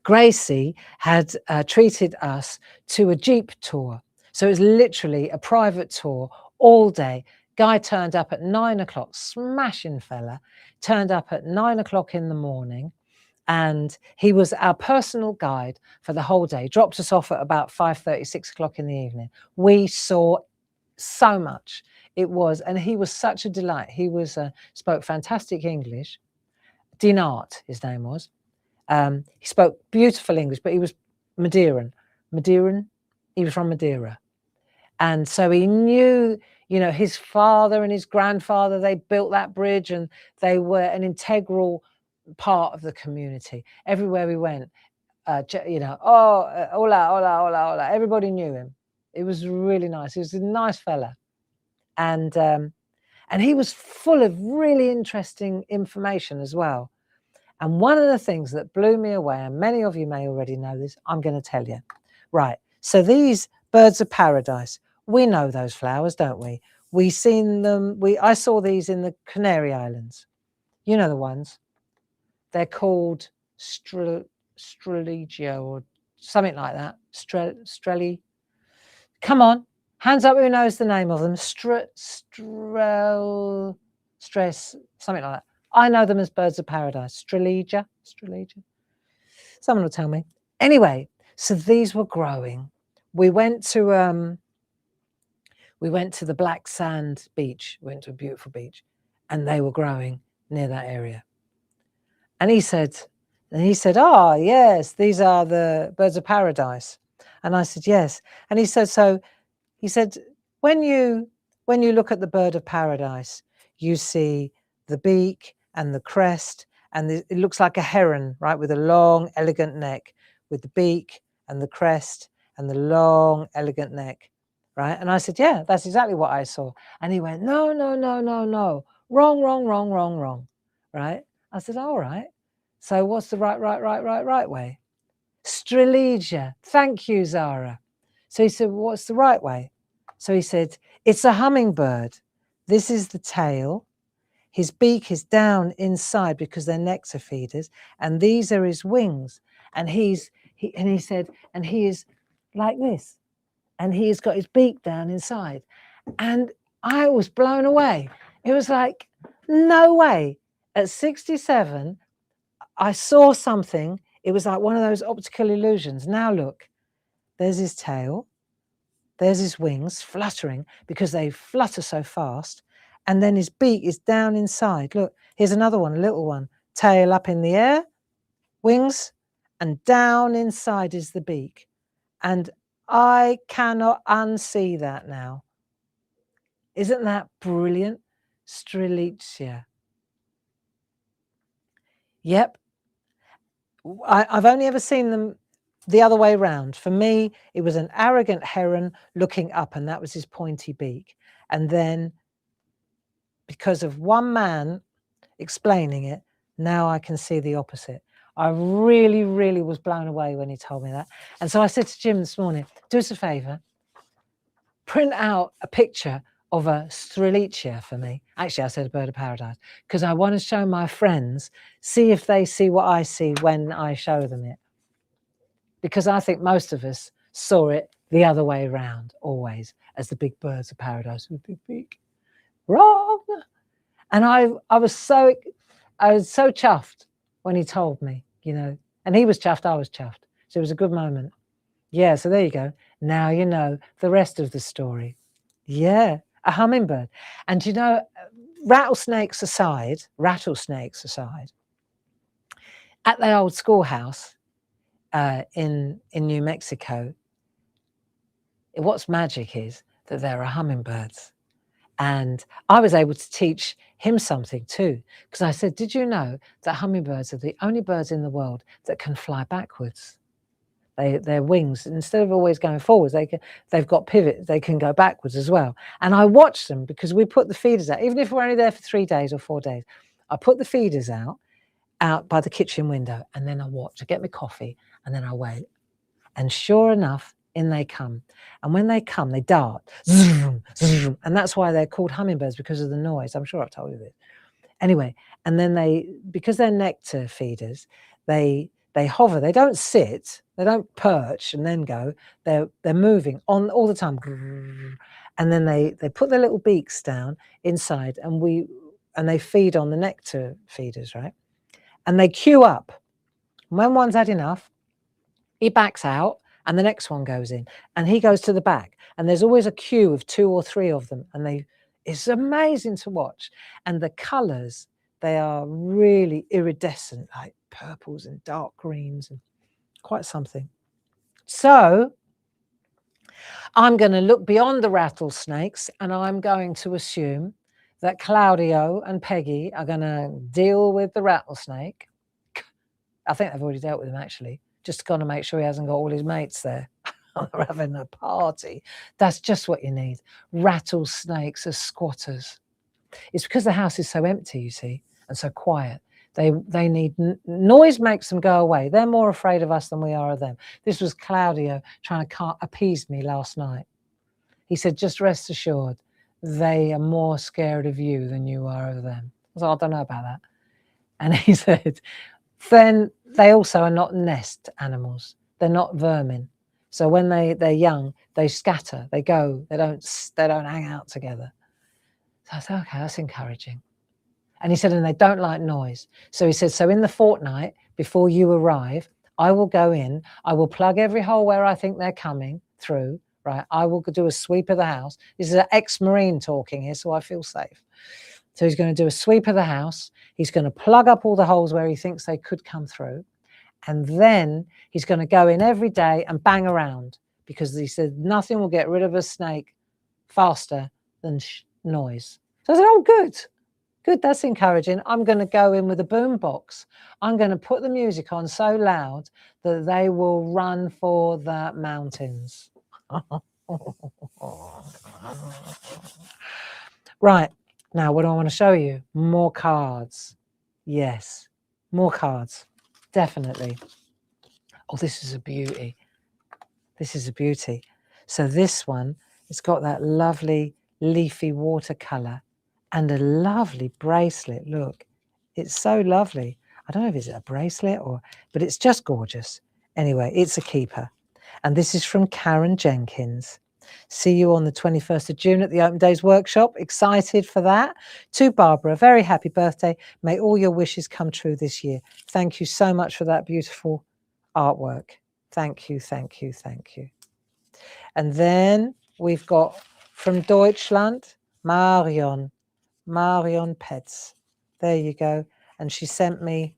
Gracie had treated us to a Jeep tour. So it was literally a private tour all day. Guy turned up at 9 o'clock, smashing fella, turned up at 9 o'clock in the morning, and he was our personal guide for the whole day. Dropped us off at about 5:30, 6 o'clock in the evening. We saw so much. And he was such a delight. He spoke fantastic English. Dinart, his name was. He spoke beautiful English, but he was Madeiran. He was from Madeira. And so he knew, his father and his grandfather, they built that bridge and they were an integral part of the community. Everywhere we went, hola, hola, hola, hola. Everybody knew him. It was really nice. He was a nice fella. And he was full of really interesting information as well. And one of the things that blew me away, and many of you may already know this, I'm going to tell you. Right, so these birds of paradise, we know those flowers, don't we? We've seen them. I saw these in the Canary Islands. You know the ones. They're called Streligia or something like that. Streli. Come on, hands up who knows the name of them. Stress, something like that. I know them as birds of paradise. Streligia. Someone will tell me. Anyway, so these were growing. We went to the Black Sand beach. We went to a beautiful beach, and they were growing near that area. And he said, "Ah, yes, these are the birds of paradise." And I said, "Yes." And he said, when you look at the bird of paradise, you see the beak and the crest, and it looks like a heron, right, with a long, elegant neck, with the beak and the crest and the long, elegant neck, right? And I said, "Yeah, that's exactly what I saw." And he went, "No, no, no, no, no, wrong," right? I said, "All right. So what's the right way?" Streligia. Thank you, Zara. So he said, "What's the right way?" So he said, "It's a hummingbird. This is the tail. His beak is down inside because they're nectar feeders, and these are his wings. And he said, and he is like this, and he's got his beak down inside." And I was blown away. It was like, no way. At 67, I saw something. It was like one of those optical illusions. Now look, there's his tail. There's his wings fluttering because they flutter so fast. And then his beak is down inside. Look, here's another one, a little one. Tail up in the air, wings, and down inside is the beak. And I cannot unsee that now. Isn't that brilliant? Strelitzia. Yep. I've only ever seen them the other way round. For me, it was an arrogant heron looking up, and that was his pointy beak. And then, because of one man explaining it, now I can see the opposite. I really, really was blown away when he told me that. And so I said to Jim this morning, do us a favour, print out a picture of a strelitzia for me. Actually, I said a bird of paradise, because I want to show my friends, see if they see what I see when I show them it. Because I think most of us saw it the other way around, always, as the big birds of paradise with big beak. Wrong. And I was so chuffed when he told me, you know, and he was chuffed, I was chuffed. So it was a good moment. Yeah, so there you go. Now you know the rest of the story. Yeah, a hummingbird. And you know, rattlesnakes aside, at that old schoolhouse in New Mexico, what's magic is that there are hummingbirds. And I was able to teach him something too, because I said, did you know that hummingbirds are the only birds in the world that can fly backwards? Their wings, instead of always going forwards, they've got pivots, they can go backwards as well. And I watch them because we put the feeders out, even if we're only there for 3 days or 4 days. I put the feeders out by the kitchen window, and then I watch, I get my coffee, and then I wait. And sure enough, in they come. And when they come, they dart. Zoom, zoom, and that's why they're called hummingbirds, because of the noise. I'm sure I've told you this. Anyway, and then because they're nectar feeders, they hover. They don't sit. They don't perch and then go. They're moving on all the time. And then they put their little beaks down inside, and they feed on the nectar feeders, right? And they queue up. When one's had enough, he backs out, and the next one goes in, and he goes to the back. And there's always a queue of 2 or 3 of them, and it's amazing to watch. And the colours, they are really iridescent, like purples and dark greens, and quite something. So I'm going to look beyond the rattlesnakes, and I'm going to assume that Claudio and Peggy are going to deal with the rattlesnake. I think they've already dealt with him, actually. Just got to make sure he hasn't got all his mates there. They're having a party. That's just what you need. Rattlesnakes as squatters. It's because the house is so empty, you see, and so quiet. They need noise, makes them go away. They're more afraid of us than we are of them. This was Claudio trying to appease me last night. He said, just rest assured, they are more scared of you than you are of them. I was like, I don't know about that. And he said, then they also are not nest animals. They're not vermin. So when they're young, they scatter, they go, they don't hang out together. So I said, okay, that's encouraging. And he said, and they don't like noise. So he said, so in the fortnight before you arrive, I will go in, I will plug every hole where I think they're coming through, right? I will do a sweep of the house. This is an ex-Marine talking here, so I feel safe. So he's going to do a sweep of the house. He's going to plug up all the holes where he thinks they could come through. And then he's going to go in every day and bang around, because he said nothing will get rid of a snake faster than noise. So I said, oh, good. Good, that's encouraging. I'm going to go in with a boom box. I'm going to put the music on so loud that they will run for the mountains. Right. Now, what do I want to show you? More cards. Yes, more cards. Definitely. Oh, this is a beauty. This is a beauty. So this one, it's got that lovely leafy watercolour and a lovely bracelet. Look, it's so lovely. I don't know if it's a bracelet but it's just gorgeous. Anyway, it's a keeper. And this is from Karen Jenkins. See you on the 21st of June at the Open Days Workshop. Excited for that. To Barbara, very happy birthday. May all your wishes come true this year. Thank you so much for that beautiful artwork. Thank you, thank you, thank you. And then we've got from Deutschland, Marion Petz. There you go. And she sent me,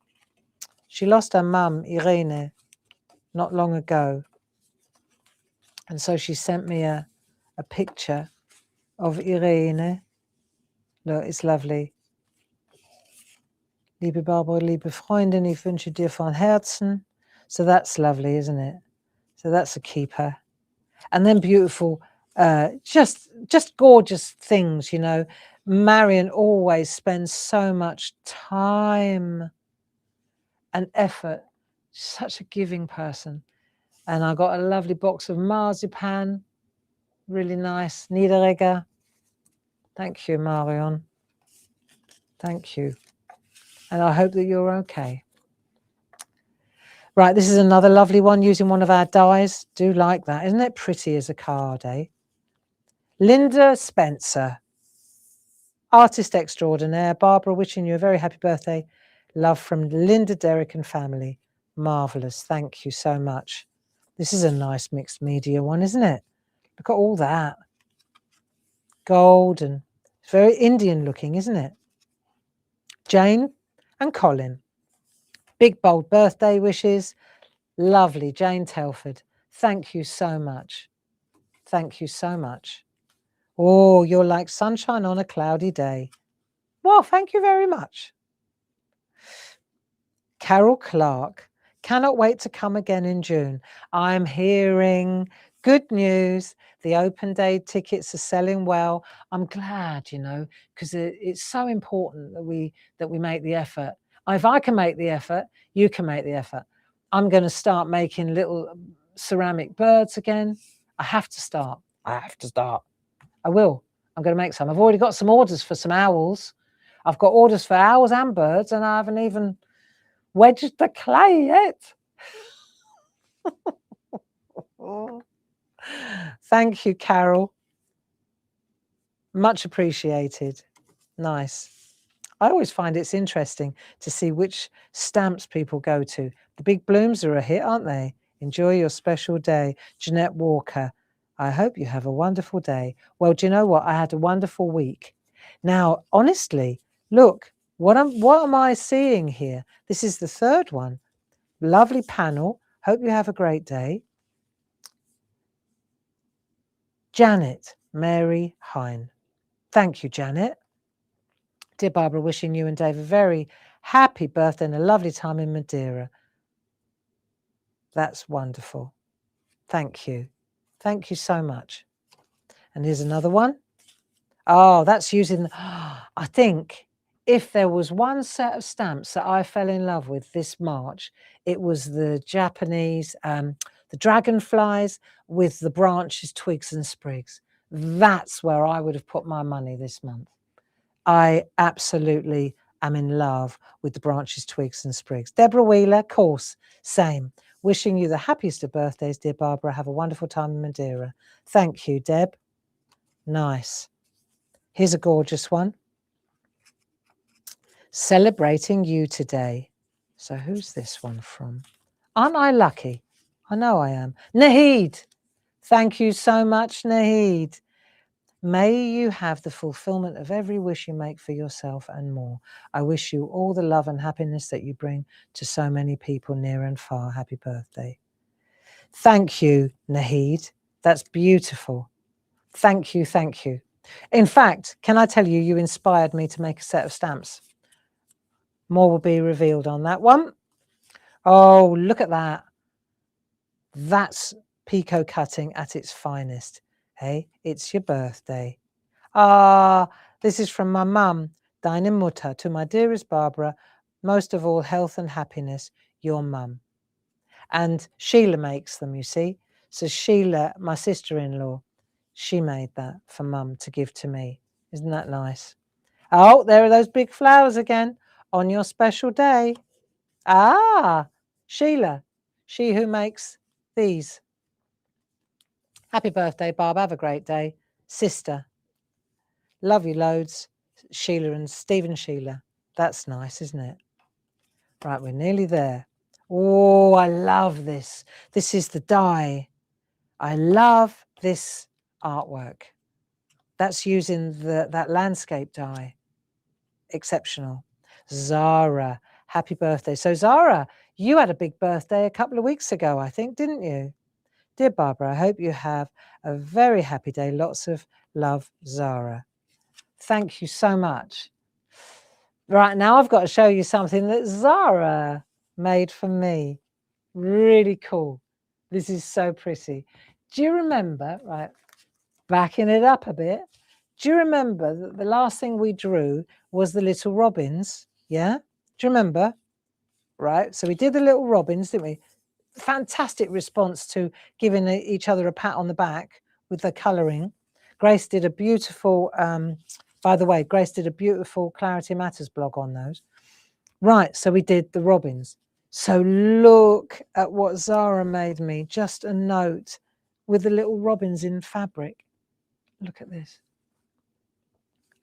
she lost her mum, Irene, not long ago. And so she sent me a picture of Irene. Look, it's lovely. Liebe Barbara, liebe Freundin, ich wünsche dir von Herzen. So that's lovely, isn't it? So that's a keeper. And then beautiful, just gorgeous things, you know. Marion always spends so much time and effort. Such a giving person. And I got a lovely box of marzipan. Really nice. Niederegger. Thank you, Marion. Thank you. And I hope that you're okay. Right, this is another lovely one using one of our dies. Do like that. Isn't it pretty as a card, eh? Linda Spencer, artist extraordinaire. Barbara, wishing you a very happy birthday. Love from Linda, Derek and family. Marvellous. Thank you so much. This is a nice mixed media one, isn't it? Look at all that. Gold and it's very Indian looking, isn't it? Jane and Colin. Big bold birthday wishes. Lovely, Jane Telford. Thank you so much. Thank you so much. Oh, you're like sunshine on a cloudy day. Well, thank you very much. Carol Clark. Cannot wait to come again in June. I'm hearing good news. The open day tickets are selling well. I'm glad, you know, because it's so important that we make the effort. If I can make the effort, you can make the effort. I'm going to start making little ceramic birds again. I have to start. I will. I'm going to make some. I've already got some orders for some owls. I've got orders for owls and birds, and I haven't even wedged the clay yet. Thank you, Carol. Much appreciated. Nice. I always find it's interesting to see which stamps people go to. The big blooms are a hit, aren't they? Enjoy your special day. Jeanette Walker. I hope you have a wonderful day. Well, do you know what? I had a wonderful week. Now, honestly, look, what am I seeing here? This is the third one. Lovely panel. Hope you have a great day. Janet Mary Hine. Thank you, Janet. Dear Barbara, wishing you and Dave a very happy birthday and a lovely time in Madeira. That's wonderful. Thank you. Thank you so much. And here's another one. Oh, that's using, I think if there was one set of stamps that I fell in love with this March, it was the Japanese, the dragonflies with the branches, twigs and sprigs. That's where I would have put my money this month. I absolutely am in love with the branches, twigs and sprigs. Deborah Wheeler, course, same. Wishing you the happiest of birthdays, dear Barbara. Have a wonderful time in Madeira. Thank you, Deb. Nice. Here's a gorgeous one. Celebrating you today. So who's this one from? Aren't I lucky? I know I am. Nahid. Thank you so much, Nahid. May you have the fulfillment of every wish you make for yourself and more. I wish you all the love and happiness that you bring to so many people near and far. Happy birthday. Thank you, Nahid. That's beautiful. Thank you, thank you. In fact, can I tell you, you inspired me to make a set of stamps. More will be revealed on that one. Oh, look at that. That's picot cutting at its finest. Hey, it's your birthday. Ah, this is from my mum, Deine Mutter, to my dearest Barbara, most of all health and happiness, your mum. And Sheila makes them, you see. So Sheila, my sister-in-law, she made that for mum to give to me. Isn't that nice? Oh, there are those big flowers again on your special day. Ah, Sheila, she who makes these. Happy birthday, Barb. Have a great day. Sister. Love you loads. Sheila and Stephen Sheila. That's nice, isn't it? Right, we're nearly there. Oh, I love this. This is the die. I love this artwork. That's using that landscape die. Exceptional. Zara, happy birthday. So Zara, You had a big birthday a couple of weeks ago, I think, didn't you? Dear Barbara, I hope you have a very happy day. Lots of love, Zara. Thank you so much. Right, now I've got to show you something that Zara made for me. Really cool. This is so pretty. Do you remember, right, backing it up a bit, do you remember that the last thing we drew was the little robins? Yeah? Do you remember? Right, so we did the little robins, didn't we? Fantastic response to giving each other a pat on the back with the colouring. Grace did a beautiful, by the way, Grace did a beautiful Clarity Matters blog on those. Right, so we did the robins. So look at what Zara made me, just a note with the little robins in fabric. Look at this.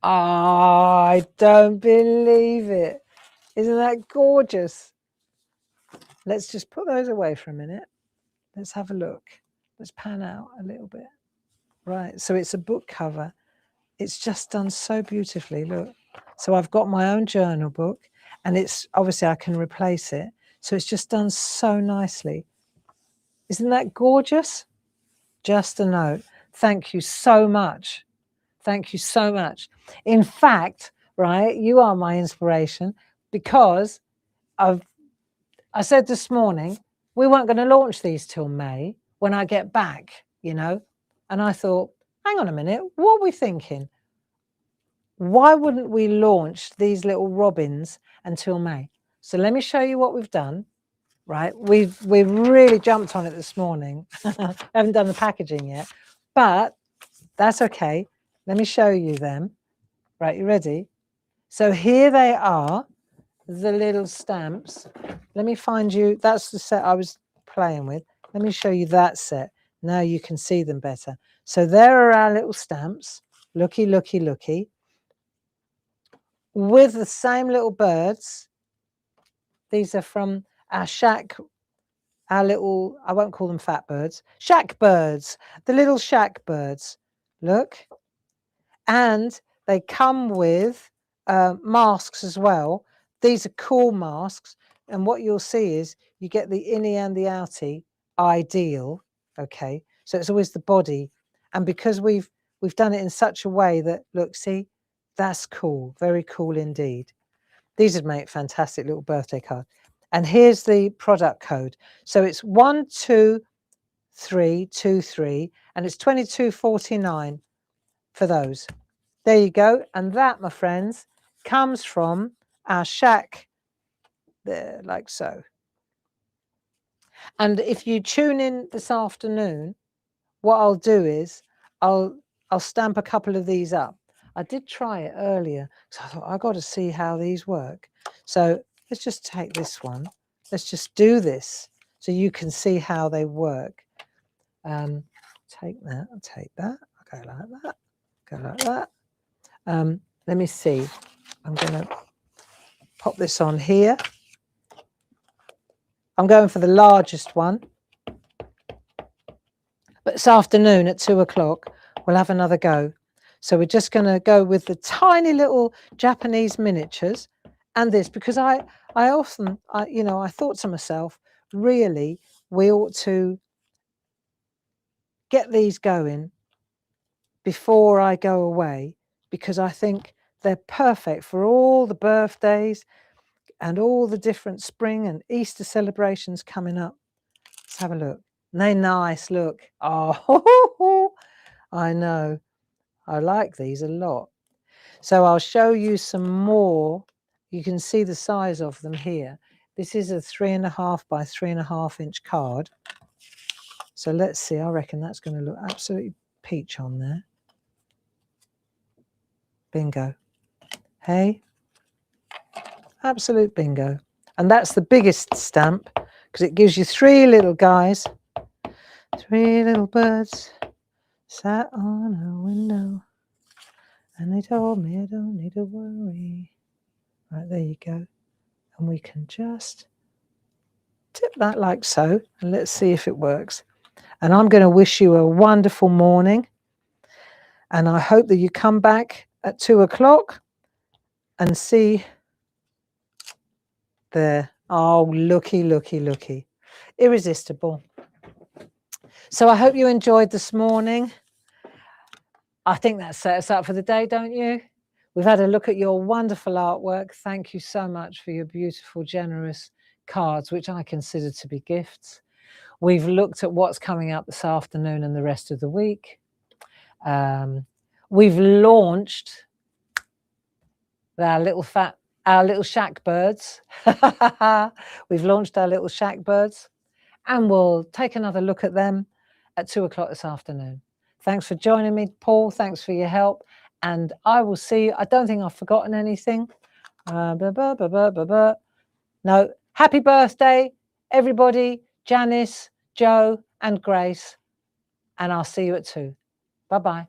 Oh, I don't believe it. Isn't that gorgeous? Let's just put those away for a minute. Let's have a look. Let's pan out a little bit. Right, so it's a book cover. It's just done so beautifully, look. So I've got my own journal book, and it's obviously I can replace it. So it's just done so nicely. Isn't that gorgeous? Just a note. Thank you so much. Thank you so much. In fact, right, you are my inspiration, because I said this morning, we weren't going to launch these till May when I get back, you know. And I thought, hang on a minute, what are we thinking? Why wouldn't we launch these little robins until May? So let me show you what we've done, right? We've really jumped on it this morning. I haven't done the packaging yet, but that's okay. Let me show you them. Right, you ready? So here they are, the little stamps. Let me find you, that's the set I was playing with. Let me show you that set. Now you can see them better. So there are our little stamps. Looky, looky, looky. With the same little birds. These are from our SHAC, our little, I won't call them fat birds, SHAC birds, the little SHAC birds. Look. And they come with masks as well. These are cool masks. And what you'll see is you get the innie and the outie ideal. Okay. So it's always the body. And because we've done it in such a way that, look, see, that's cool. Very cool indeed. These would make fantastic little birthday cards. And here's the product code. So it's 12323, and it's 22.49 for those. There you go. And that, my friends, comes from our SHAC there, like so. And if you tune in this afternoon, what I'll do is I'll stamp a couple of these up. I did try it earlier, so I thought I've got to see how these work. So let's just take this one. Let's just do this so you can see how they work. Take that, I'll take that, I'll go like that, go like that. Let me see. I'm going to pop this on here. I'm going for the largest one. But this afternoon at 2 o'clock, we'll have another go. So we're just going to go with the tiny little Japanese miniatures and this, because I often, you know, I thought to myself, really, we ought to get these going before I go away, because I think they're perfect for all the birthdays and all the different spring and Easter celebrations coming up. Let's have a look. They're nice, look. Oh, I know. I like these a lot. So I'll show you some more. You can see the size of them here. This is a 3.5 by 3.5 inch card. So let's see. I reckon that's going to look absolutely peach on there. Bingo. Hey? Absolute bingo. And that's the biggest stamp, because it gives you 3 little guys. 3 little birds sat on a window, and they told me I don't need to worry. Right, there you go. And we can just tip that like so, and let's see if it works. And I'm going to wish you a wonderful morning, and I hope that you come back at 2 o'clock and see there. Oh, looky, looky, looky. Irresistible. So I hope you enjoyed this morning. I think that set us up for the day, don't you? We've had a look at your wonderful artwork. Thank you so much for your beautiful, generous cards, which I consider to be gifts. We've looked at what's coming up this afternoon and the rest of the week. We've launched our little SHAC birds. We've launched our little SHAC birds, and we'll take another look at them at 2 o'clock this afternoon. Thanks for joining me, Paul. Thanks for your help. And I will see you. I don't think I've forgotten anything. No. Happy birthday, everybody. Janice, Joe, and Grace. And I'll see you at 2. Bye-bye.